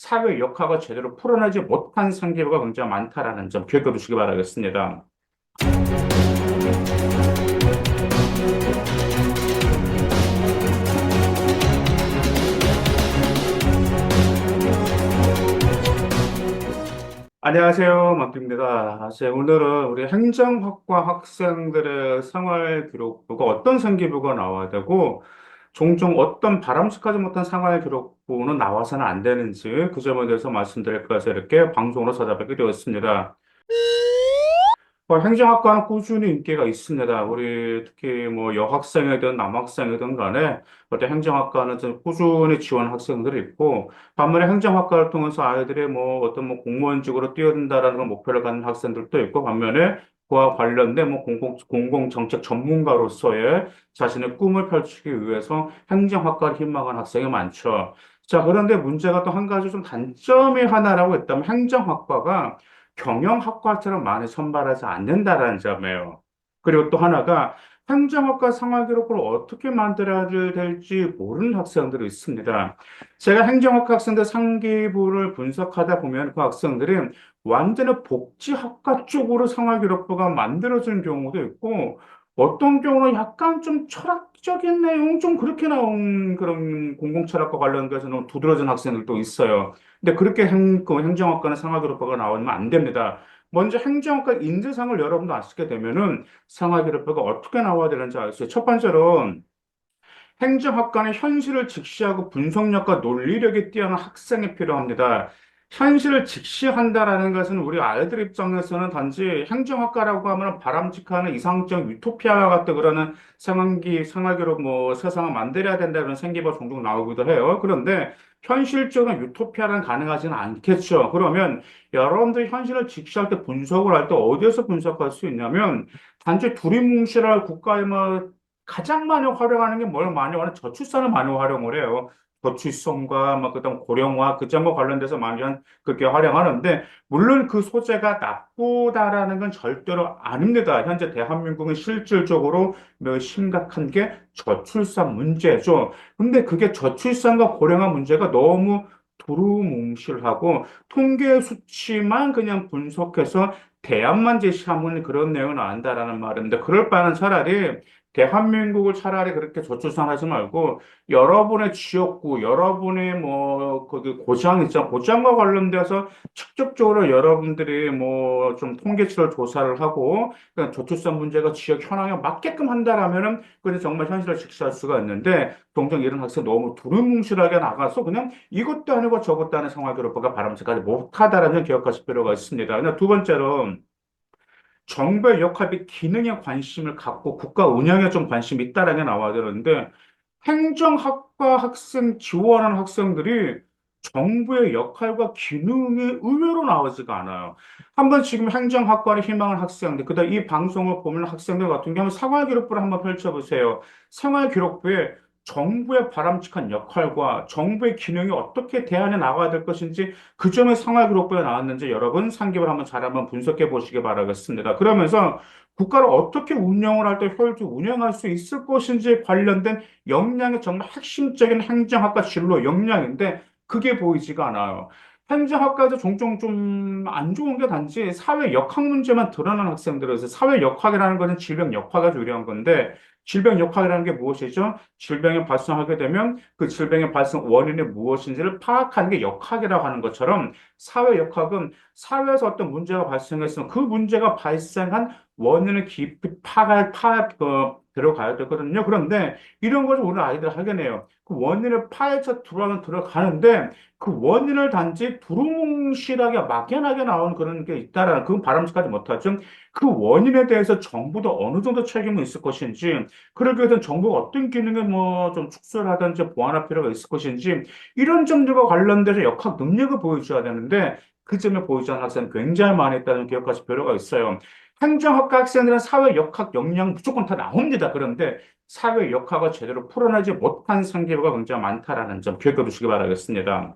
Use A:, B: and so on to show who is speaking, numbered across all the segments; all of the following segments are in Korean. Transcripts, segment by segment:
A: 사회 역학을 제대로 풀어내지 못한 생기부가 굉장히 많다라는 점 기억해 두시기 바라겠습니다. 안녕하세요, 막두입니다. 오늘은 우리 행정학과 학생들의 생활 기록부가 어떤 생기부가 나와야 되고, 종종 어떤 바람직하지 못한 생활 기록부는 나와서는 안 되는지 그 점에 대해서 말씀드릴까 해서 이렇게 방송으로 찾아뵙게 되었습니다. 행정학과는 꾸준히 인기가 있습니다. 우리 특히 뭐 여학생이든 남학생이든 간에 어떤 행정학과는 좀 꾸준히 지원 학생들이 있고, 반면에 행정학과를 통해서 아이들이 뭐 어떤 뭐 공무원직으로 뛰어든다라는 걸 목표를 갖는 학생들도 있고, 반면에 그와 관련된 뭐 공공정책 전문가로서의 자신의 꿈을 펼치기 위해서 행정학과를 희망하는 학생이 많죠. 자, 그런데 문제가 또 한 가지 좀 단점이 하나라고 했다면 행정학과가 경영학과처럼 많이 선발하지 않는다라는 점이에요. 그리고 또 하나가 행정학과 생활기록부를 어떻게 만들어야 될지 모르는 학생들이 있습니다. 제가 행정학과 학생들 상기부를 분석하다 보면 그 학생들이 완전히 복지학과 쪽으로 생활기록부가 만들어진 경우도 있고, 어떤 경우는 약간 좀 철학적인 내용, 좀 그렇게 나온 그런 공공철학과 관련돼서는 두드러진 학생들도 있어요. 근데 그렇게 그 행정학과는 상하교육부가 나오면 안 됩니다. 먼저 행정학과 인재상을 여러분도 아시게 되면은 상하교육부가 어떻게 나와야 되는지 알았어요. 첫 번째로 행정학과는 현실을 직시하고 분석력과 논리력이 뛰어난 학생이 필요합니다. 현실을 직시한다라는 것은 우리 아이들 입장에서는 단지 행정학과라고 하면 바람직한 이상적 유토피아와 같은 그러는 생활기로 뭐 세상을 만들어야 된다는 생기가 종종 나오기도 해요. 그런데 현실적으로 유토피아는 가능하지는 않겠죠. 그러면 여러분들이 현실을 직시할 때 분석을 할 때 어디에서 분석할 수 있냐면 단지 두리뭉실할 국가의 뭐 가장 많이 활용하는 게 뭘 많이 하는 저출산을 많이 활용을 해요. 저출산과 막 그다음 고령화 그 점과 관련돼서 많이 그렇게 활용하는데 물론 그 소재가 나쁘다라는 건 절대로 아닙니다. 현재 대한민국은 실질적으로 매우 심각한 게 저출산 문제죠. 근데 그게 저출산과 고령화 문제가 너무 두루뭉실하고 통계 수치만 그냥 분석해서 대안만 제시하면 그런 내용은 안다라는 말인데 그럴 바에는 차라리 대한민국을 차라리 그렇게 저출산하지 말고 여러분의 지역구, 여러분의 뭐 거기 고장 있잖아. 고장과 관련돼서 직접적으로 여러분들이 뭐 좀 통계치를 조사를 하고 그냥 저출산 문제가 지역 현황에 맞게끔 한다라면은 그래 정말 현실을 직시할 수가 있는데 종종 이런 학생 너무 두루뭉실하게 나가서 그냥 이것도 아니고 저것도 아닌 생활교육부가 바람직하지 못하다라는 기억하실 필요가 있습니다. 그냥 두 번째로 정부의 역할 및 기능에 관심을 갖고 국가 운영에 좀 관심이 있다라는 게 나와야 되는데 행정학과 학생 지원하는 학생들이 정부의 역할과 기능이 의외로 나오지가 않아요. 한번 지금 행정학과를 희망하는 학생들, 그다음 이 방송을 보는 학생들 같은 경우는 생활기록부를 한번 펼쳐보세요. 생활기록부에 정부의 바람직한 역할과 정부의 기능이 어떻게 대안해 나가야 될 것인지 그 점에 생활기록부에 나왔는지 여러분 상기를 한번 잘 한번 분석해 보시기 바라겠습니다. 그러면서 국가를 어떻게 운영을 할 때 효율적으로 운영할 수 있을 것인지 관련된 역량이 정말 핵심적인 행정학과 진로 역량인데 그게 보이지가 않아요. 행정학과에서 종종 좀 안 좋은 게 단지 사회 역학 문제만 드러나는 학생들에서 사회 역학이라는 것은 질병 역학에 유리한 건데 질병 역학이라는 게 무엇이죠? 질병이 발생하게 되면 그 질병의 발생 원인이 무엇인지를 파악하는 게 역학이라고 하는 것처럼 사회 역학은 사회에서 어떤 문제가 발생했으면 그 문제가 발생한 원인을 깊이 들어가야 되거든요. 그런데 이런 것을 우리 아이들 하겠네요. 그 원인을 파헤쳐 들어가는데 그 원인을 단지 두루뭉실하게 막연하게 나온 그런 게 있다라는 그건 바람직하지 못하죠. 그 원인에 대해서 정부도 어느 정도 책임이 있을 것인지, 그러기 위해서는 정부가 어떤 기능을 뭐 좀 축소를 하든지 보완할 필요가 있을 것인지, 이런 점들과 관련돼서 역학 능력을 보여줘야 되는데, 그 점에 보이지 않는 학생은 굉장히 많이 있다는 기억하실 필요가 있어요. 행정학과 학생들은 사회 역학 역량 무조건 다 나옵니다. 그런데 사회 역학을 제대로 풀어내지 못한 상대가 굉장히 많다라는 점 기억해 두시기 바라겠습니다.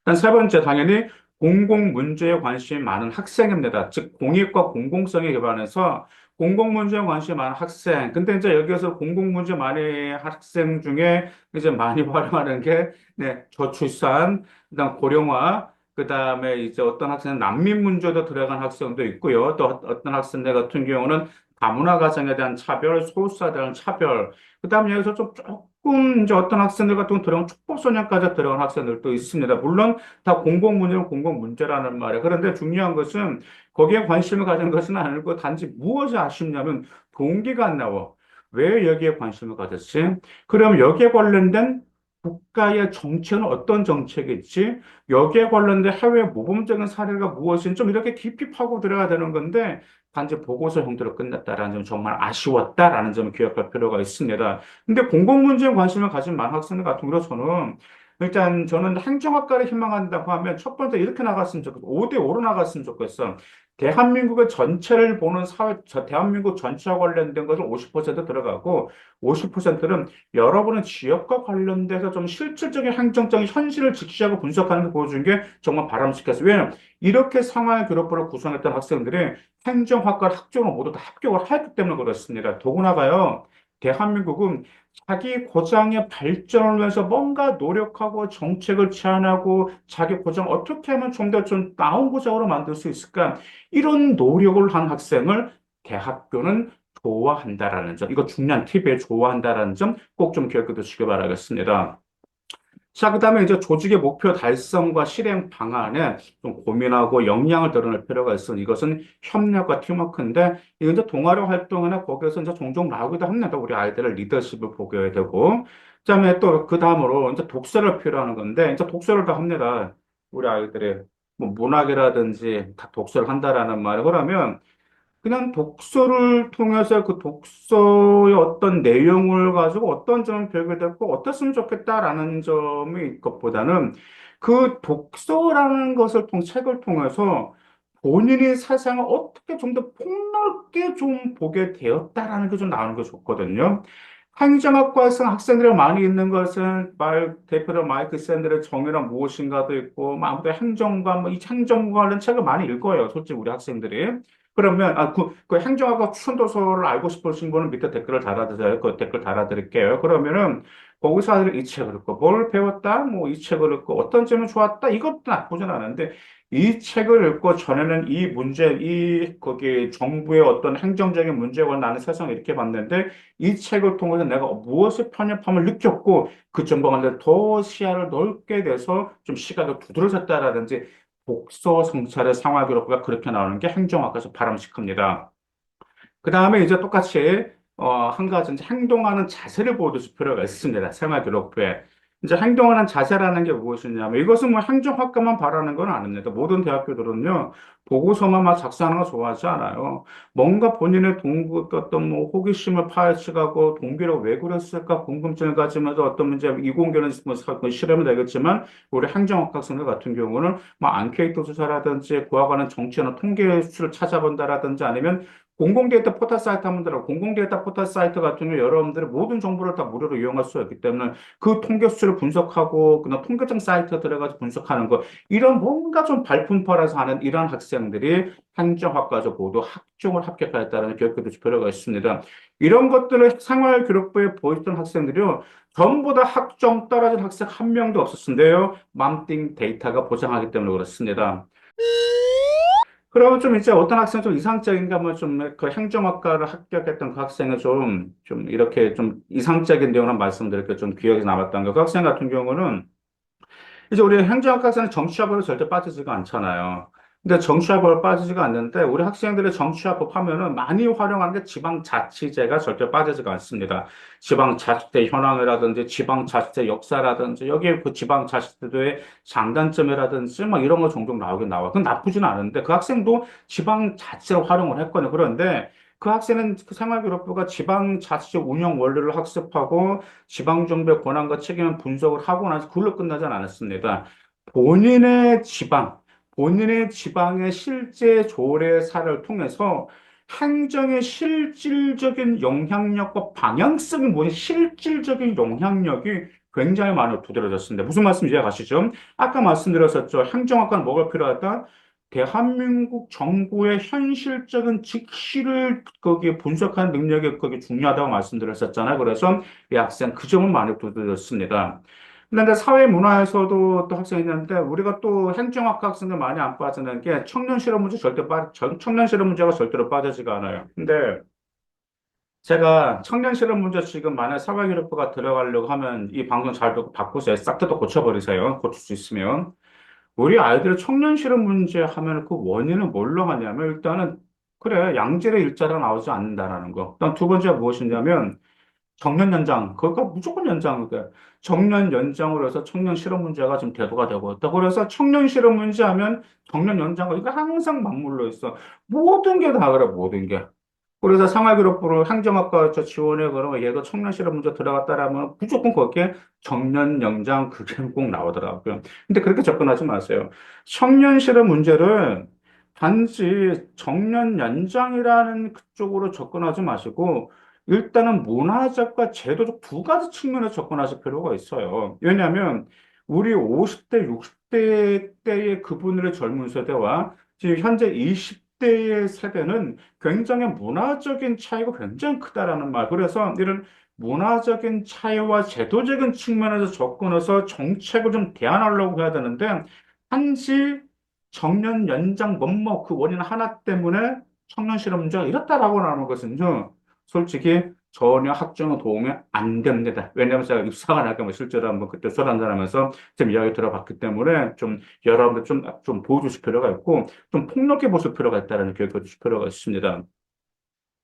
A: 일단 세 번째, 당연히 공공 문제에 관심이 많은 학생입니다. 즉, 공익과 공공성에 기반해서 공공 문제에 관심이 많은 학생. 근데 이제 여기에서 공공 문제 많은 학생 중에 이제 많이 활용하는 게, 네, 저출산, 그다음 고령화, 그다음에 이제 어떤 학생은 난민 문제도 들어간 학생도 있고요. 또 어떤 학생들 같은 경우는 다문화 가정에 대한 차별, 소수자에 대한 차별, 그다음에 여기서 좀 조금 이제 어떤 학생들 같은 경우 들어간 촉법소년까지 들어간 학생들도 있습니다. 물론 다 공공 문제는 공공 문제라는 말이에요. 그런데 중요한 것은 거기에 관심을 가진 것은 아니고 단지 무엇이 아쉽냐면 동기가 안 나와. 왜 여기에 관심을 가졌지? 그럼 여기에 관련된 국가의 정책은 어떤 정책이지? 여기에 관련된 해외 모범적인 사례가 무엇인지 좀 이렇게 깊이 파고 들어야 되는 건데 단지 보고서 형태로 끝났다라는 점 정말 아쉬웠다라는 점을 기억할 필요가 있습니다. 근데 공공 문제에 관심을 가진 많은 학생들 같은 경우 저는 일단 저는 행정학과를 희망한다고 하면 첫 번째 이렇게 나갔으면 좋겠어. 5대 5로 나갔으면 좋겠어. 대한민국의 전체를 보는 사회, 대한민국 전체와 관련된 것은 50% 들어가고 50%는 여러분의 지역과 관련돼서 좀 실질적인 행정적인 현실을 직시하고 분석하는 게 보여준 게 정말 바람직했어요. 왜냐하면 이렇게 상하이 교육부를 구성했던 학생들이 행정학과 학종을 모두 다 합격을 했기 때문에 그렇습니다. 더구나가요. 대한민국은 자기 고장의 발전을 위해서 뭔가 노력하고 정책을 제안하고 자기 고장 어떻게 하면 좀 더 좀 나은 고장으로 만들 수 있을까? 이런 노력을 한 학생을 대학교는 좋아한다라는 점, 이거 중요한 팁에 좋아한다라는 점 꼭 좀 기억해 두시기 바라겠습니다. 자, 그다음에 이제 조직의 목표 달성과 실행 방안에 좀 고민하고 역량을 드러낼 필요가 있어. 이것은 협력과 팀워크인데, 이거 이제 동아리 활동이나 거기에서 이제 종종 나오기도 합니다. 우리 아이들을 리더십을 보게 되고. 그다음에 또 그 다음으로 이제 독서를 필요하는 건데, 이제 독서를 다 합니다. 우리 아이들이 뭐 문학이라든지 다 독서를 한다라는 말을 그러면 그냥 독서를 통해서 그 독서의 어떤 내용을 가지고 어떤 점을 배우게 됐고 어땠으면 좋겠다라는 점이 것보다는 그 독서라는 것을 책을 통해서 본인의 세상을 어떻게 좀 더 폭넓게 좀 보게 되었다라는 게 좀 나오는 게 좋거든요. 행정학과에서 학생들이 많이 있는 것은 대표로 마이크 샌들의 정의란 무엇인가도 있고, 뭐 아무튼 행정과, 이 행정과 관련 책을 많이 읽어요. 솔직히 우리 학생들이. 그러면, 그 행정학과 추천도서를 알고 싶으신 분은 밑에 댓글을 달아주세요. 그 댓글 달아드릴게요. 그러면은, 거기서 아이들이 이 책을 읽고, 뭘 배웠다? 뭐 이 책을 읽고, 어떤 점이 좋았다? 이것도 나쁘진 않은데, 이 책을 읽고 전에는 이 문제, 거기 정부의 어떤 행정적인 문제와 나는 세상을 이렇게 봤는데, 이 책을 통해서 내가 무엇의 편협함을 느꼈고 그 전방을 더 시야를 넓게 돼서 좀 시각을 두드러졌다라든지 독서 성찰의 상황교육가 그렇게 나오는 게 행정학에서 바람직합니다. 그 다음에 이제 똑같이 한 가지 이제 행동하는 자세를 보여줄 필요가 있습니다. 생활기록부에. 이제 행동하는 자세라는 게 무엇이냐면 이것은 뭐 행정학과만 바라는 건 아닙니다. 모든 대학교들은요 보고서만 막 작성하는 거 좋아하지 않아요. 뭔가 본인의 어떤 뭐 호기심을 파헤치고 동기를 왜 그랬을까 궁금증을 가지면서 어떤 문제 이공계는 뭐 실험이 되겠지만 우리 행정학과 학생들 같은 경우는 뭐 앙케이트 조사라든지 그와 관한 정치나 통계 수를 찾아본다라든지 아니면 공공데이터 포털 사이트 한번 들어 공공데이터 포털 사이트 같은 경우 여러분들의 모든 정보를 다 무료로 이용할 수 있기 때문에 그 통계 수치를 분석하고 그냥 통계청 사이트에 들어가서 분석하는 거 이런 뭔가 좀 발품팔아서 하는 이런 학생들이 행정학과에서 모두 학종을 합격하였다는 교육교도 필요가 있습니다. 이런 것들을 생활교육부에 보였던 학생들이요. 전부 다 학점 떨어진 학생 한 명도 없었는데요. 맘띵 데이터가 보장하기 때문에 그렇습니다. 그러면 좀 이제 어떤 학생 좀 이상적인가 하면 좀 그 행정학과를 합격했던 그 학생은 좀 이렇게 좀 이상적인 내용을 말씀드릴게요. 좀 기억에 남았던 거. 그 학생 같은 경우는 이제 우리 행정학과에서는 정치학으로 절대 빠지지가 않잖아요. 근데 정치학으로 빠지지가 않는데 우리 학생들의 정치학법 하면은 많이 활용하는 게 지방자치제가 절대 빠지지가 않습니다. 지방자치제 현황이라든지 지방자치제 역사라든지 여기에 그 지방자치제도의 장단점이라든지 막 이런 거 종종 나오긴 나와. 그건 나쁘진 않은데 그 학생도 지방자치를 활용을 했거든요. 그런데 그 학생은 그 생활기록부가 지방자치 운영 원리를 학습하고 지방정부의 권한과 책임을 분석을 하고 나서 그걸로 끝나지 않았습니다. 본인의 지방, 본인의 지방의 실제 조례 사례를 통해서 행정의 실질적인 영향력과 방향성이 뭐냐, 실질적인 영향력이 굉장히 많이 두드러졌습니다. 무슨 말씀인지 이해가시죠? 아까 말씀드렸었죠. 행정학과는 뭐가 필요하다? 대한민국 정부의 현실적인 직시를 거기에 분석하는 능력이 거기 중요하다고 말씀드렸었잖아요. 그래서 이 학생 그 점은 많이 두드러졌습니다. 근데 사회 문화에서도 또 학생이 있는데 우리가 또 행정학과 학생들 많이 안 빠지는 게 청년 실업 문제 청년 실업 문제가 절대로 빠지지가 않아요. 근데 제가 청년 실업 문제 지금 만약 사회교육부가 들어가려고 하면 이 방송 잘 듣고 바꾸세요. 싹 다 고쳐버리세요. 고칠 수 있으면. 우리 아이들의 청년 실업 문제 하면 그 원인은 뭘로 하냐면 일단은 그래 양질의 일자리가 나오지 않는다라는 거. 일단 두 번째가 무엇이냐면 정년 연장. 그거 무조건 연장. 그러니까 정년 연장으로 해서 청년 실업 문제가 지금 대두가 되고 있다. 그래서 청년 실업 문제 하면 정년 연장. 이거 항상 맞물려 있어. 모든 게 다 그래 모든 게. 그래서 생활기록부를 행정학과 저 지원해 그러면 얘가 청년 실업 문제 들어갔다라면 무조건 거기에 정년 연장 그게 꼭 나오더라고요. 근데 그렇게 접근하지 마세요. 청년 실업 문제를 단지 정년 연장이라는 그쪽으로 접근하지 마시고 일단은 문화적과 제도적 두 가지 측면에서 접근하실 필요가 있어요. 왜냐하면 우리 50대, 60대 때의 그분들의 젊은 세대와 지금 현재 20대의 세대는 굉장히 문화적인 차이가 굉장히 크다라는 말. 그래서 이런 문화적인 차이와 제도적인 측면에서 접근해서 정책을 좀 대안하려고 해야 되는데, 한지 정년 연장 뭐뭐 그 원인 하나 때문에 청년 실업 문제가 이렇다라고 하는 것은요, 솔직히 전혀 학종의 도움이 안 됩니다. 왜냐하면 제가 입사가 나니까 뭐 실제로 한번 그때 술 한잔하면서 좀 이야기 들어봤기 때문에 좀 여러분들 좀 보여주실 필요가 있고, 좀 폭넓게 보실 필요가 있다는 교육을 주실 필요가 있습니다.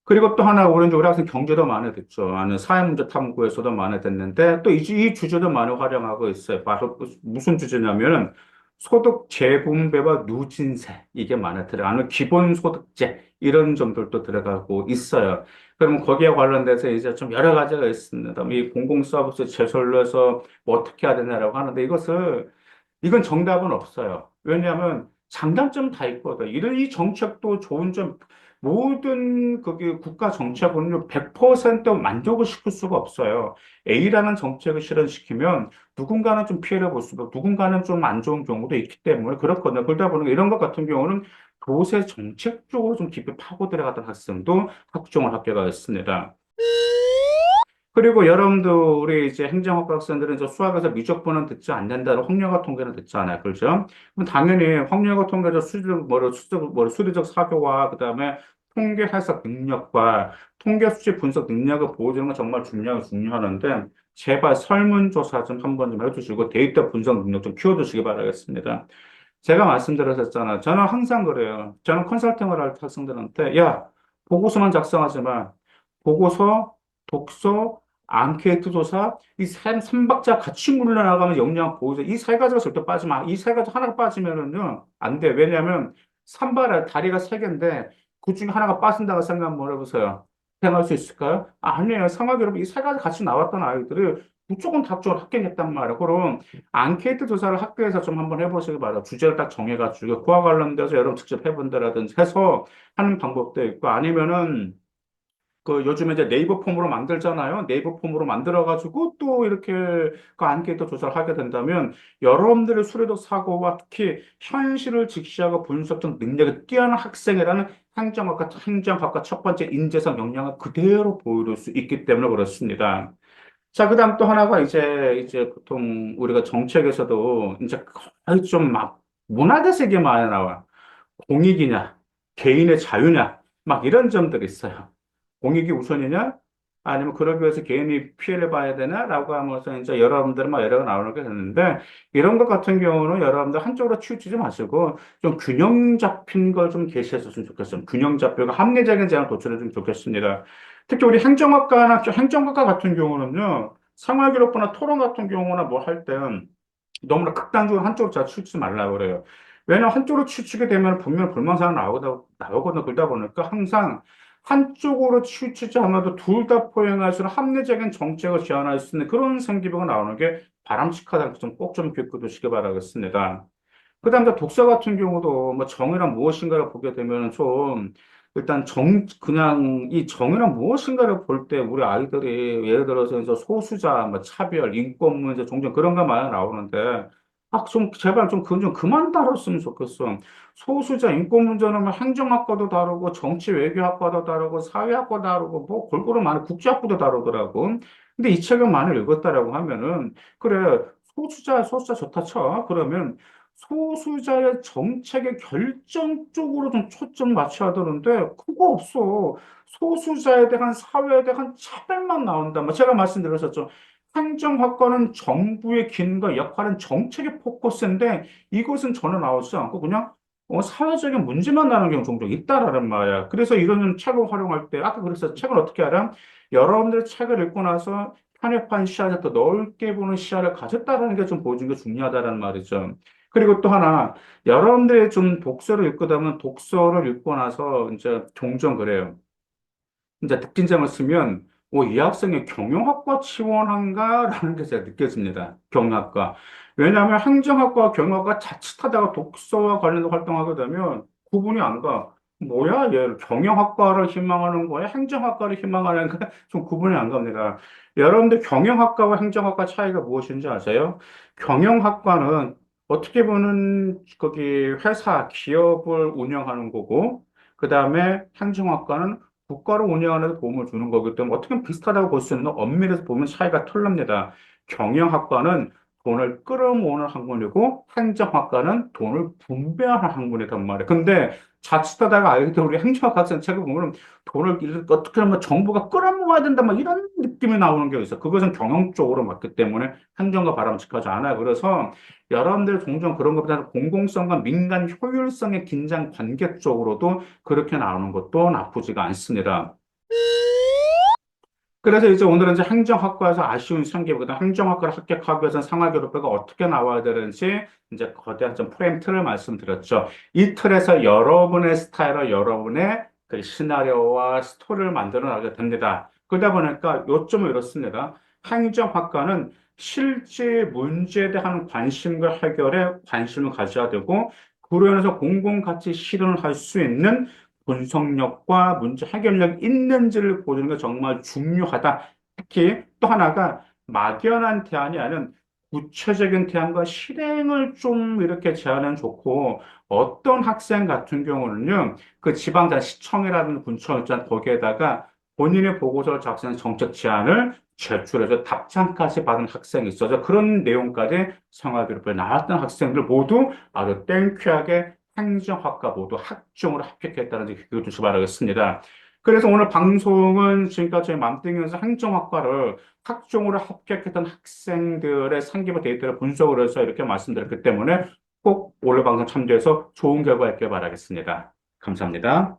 A: 그리고 또 하나, 우리 학생 경제도 많이 됐죠. 아니, 사회문제 탐구에서도 많이 됐는데, 또 이 주제도 많이 활용하고 있어요. 바로 무슨 주제냐면은, 소득 재분배와 누진세, 이게 많이 들어가요. 아니면 기본소득제, 이런 점들도 들어가고 있어요. 그러면 거기에 관련돼서 이제 좀 여러 가지가 있습니다. 이 공공서비스 제설로 해서 뭐 어떻게 해야 되냐라고 하는데, 이건 정답은 없어요. 왜냐하면 장단점 다 있거든. 이 정책도 좋은 점, 모든 그게 국가 정책은 100% 만족을 시킬 수가 없어요. A라는 정책을 실현시키면 누군가는 좀 피해를 볼 수도, 누군가는 좀 안 좋은 경우도 있기 때문에 그렇거든요. 그러다 보니까 이런 것 같은 경우는 도세 정책 쪽으로 좀 깊이 파고 들어갔던 학생도 학종을 학교가 있습니다. 그리고 여러분들 우리 이제 행정학과 학생들은 저 수학에서 미적분은 듣지 않는다는 확률과 통계는 듣잖아요. 그렇죠? 그럼 당연히 확률과 통계적 수리적 사고와 그다음에 통계 해석 능력과 통계 수치 분석 능력을 보여주는 건 정말 중요하는데 제발 설문조사 좀 한번 좀 해주시고 데이터 분석 능력 좀 키워주시기 바라겠습니다. 제가 말씀드렸었잖아요. 저는 항상 그래요. 저는 컨설팅을 할 학생들한테 야, 보고서만 작성하지 마. 보고서, 독서, 앙케이트 조사, 이 삼박자 같이 물러나가면 역량 보호자, 이 세 가지가 절대 빠지면, 이 세 가지 하나가 빠지면은요, 안 돼. 왜냐하면, 다리가 세 개인데, 그 중에 하나가 빠진다고 생각 한번 해보세요. 행할 수 있을까요? 아니에요. 상황 여러분, 이 세 가지 같이 나왔던 아이들을 무조건 답정을 합격했단 말이에요. 그럼, 앙케이트 조사를 학교에서 좀 한번 해보시기 바라요. 주제를 딱 정해가지고, 그와 관련돼서 여러분 직접 해본다라든지 해서 하는 방법도 있고, 아니면은, 그 요즘에 이제 네이버 폼으로 만들잖아요. 네이버 폼으로 만들어가지고 또 이렇게 그 안케이트 조사를 하게 된다면 여러분들의 수리적 사고와 특히 현실을 직시하고 분석적 능력이 뛰어난 학생이라는 행정학과 첫 번째 인재상 역량을 그대로 보여줄 수 있기 때문에 그렇습니다. 자, 그다음 또 하나가 이제 보통 우리가 정책에서도 이제 거의 좀 막 문화대세계 많이 나와. 공익이냐, 개인의 자유냐, 막 이런 점들이 있어요. 공익이 우선이냐? 아니면 그러기 위해서 개인이 피해를 봐야 되나? 라고 하면서 이제 여러분들 막 여러 가 나오게 됐는데, 이런 것 같은 경우는 여러분들 한쪽으로 치우치지 마시고, 좀 균형 잡힌 걸 좀 제시했으면 좋겠어요. 균형 잡히고 합리적인 제안을 도출해주면 좋겠습니다. 특히 우리 행정학과 같은 경우는요, 생활기록부나 토론 같은 경우나 뭐 할 때, 너무나 극단적으로 한쪽으로 잘 치우치지 말라고 그래요. 왜냐면 한쪽으로 치우치게 되면 분명 불만사항 나오거든요. 그러다 보니까 항상 한쪽으로 치우치지 않아도 둘 다 포용할 수 있는 합리적인 정책을 제안할 수 있는 그런 생기부가 나오는 게 바람직하다는 점 꼭 좀 기억해 두시기 바라겠습니다. 그다음에 독서 같은 경우도 뭐 정의란 무엇인가를 보게 되면 좀 일단 그냥 이 정의란 무엇인가를 볼 때 우리 아이들이 예를 들어서 이제 소수자, 뭐 차별, 인권 문제, 종전 그런 거 많이 나오는데, 좀, 제발 좀 그건 좀 그만 다뤘으면 좋겠어. 소수자, 인권 문제는 뭐 행정학과도 다루고, 정치 외교학과도 다루고, 사회학과도 다루고, 뭐 골고루 많이 국제학부도 다루더라고. 근데 이 책을 많이 읽었다라고 하면은, 그래, 소수자 좋다 쳐. 그러면 소수자의 정책의 결정 쪽으로 좀 초점 맞춰야 되는데, 그거 없어. 소수자에 대한 사회에 대한 차별만 나온다. 뭐 제가 말씀드렸었죠. 행정학과는 정부의 기능과 역할은 정책의 포커스인데, 이것은 전혀 나오지 않고 그냥 사회적인 문제만 나는 경우 종종 있다라는 말이야. 그래서 이런 책을 활용할 때, 아까 그래서 책을 어떻게 하라? 여러분들 책을 읽고 나서 편협한 시야를 더 넓게 보는 시야를 가졌다라는 게 좀 보여주는 게 중요하다라는 말이죠. 그리고 또 하나, 여러분들이 좀 독서를 읽고 나면 독서를 읽고 나서 이제 종종 그래요. 이제 특진점을 쓰면, 이 학생이 경영학과 지원한가라는 게 제가 느껴집니다. 경영학과. 왜냐하면 행정학과, 경영학과 자칫하다가 독서와 관련된 활동하게 되면 구분이 안 가. 뭐야, 얘 경영학과를 희망하는 거야? 행정학과를 희망하는 거야? 좀 구분이 안 갑니다. 여러분들 경영학과와 행정학과 차이가 무엇인지 아세요? 경영학과는 어떻게 보면 거기 회사, 기업을 운영하는 거고, 그 다음에 행정학과는 국가를 운영하는 데 도움을 주는 거기 때문에 어떻게 보면 비슷하다고 볼 수 있는 엄밀해서 보면 차이가 털납니다. 경영학과는 돈을 끌어모으는 학문이고 행정학과는 돈을 분배하는 학문이란 말이에요. 근데 자칫하다가 아이들 우리 행정학 학생 책을 보면 돈을 어떻게 하면 정부가 끌어모아야 된다 막 이런 느낌이 나오는 게 있어요. 그것은 경영 쪽으로 맞기 때문에 행정과 바람직하지 않아요. 그래서 여러분들 종종 그런 것보다는 공공성과 민간 효율성의 긴장 관계 쪽으로도 그렇게 나오는 것도 나쁘지가 않습니다. 그래서 이제 오늘은 이제 행정학과에서 아쉬운 생기보다 행정학과를 합격하기 위해서는 상하교육부가 어떻게 나와야 되는지 이제 거대한 좀 프레임 틀을 말씀드렸죠. 이 틀에서 여러분의 스타일로 여러분의 그 시나리오와 스토리를 만들어 나가게 됩니다. 그러다 보니까 요점은 이렇습니다. 행정학과는 실제 문제에 대한 관심과 해결에 관심을 가져야 되고, 그로 인해서 공공가치 실현을 할 수 있는 분석력과 문제 해결력 있는지를 보는 게 정말 중요하다. 특히 또 하나가 막연한 대안이 아닌 구체적인 대안과 실행을 좀 이렇게 제안하면 좋고, 어떤 학생 같은 경우는요, 그 지방자 시청이라든지 군청 있잖아, 거기에다가 본인의 보고서를 작성한 정책 제안을 제출해서 답장까지 받은 학생이 있어서 그런 내용까지 생활교육부에 나왔던 학생들 모두 아주 땡큐하게 행정학과 모두 학종으로 합격했다는 점 기억 주시 바라겠습니다. 그래서 오늘 방송은 지금까지 저희 맘땡이에서 행정학과를 학종으로 합격했던 학생들의 상기부 데이터를 분석을 해서 이렇게 말씀드렸기 때문에 꼭 오늘 방송 참조해서 좋은 결과 있길 바라겠습니다. 감사합니다.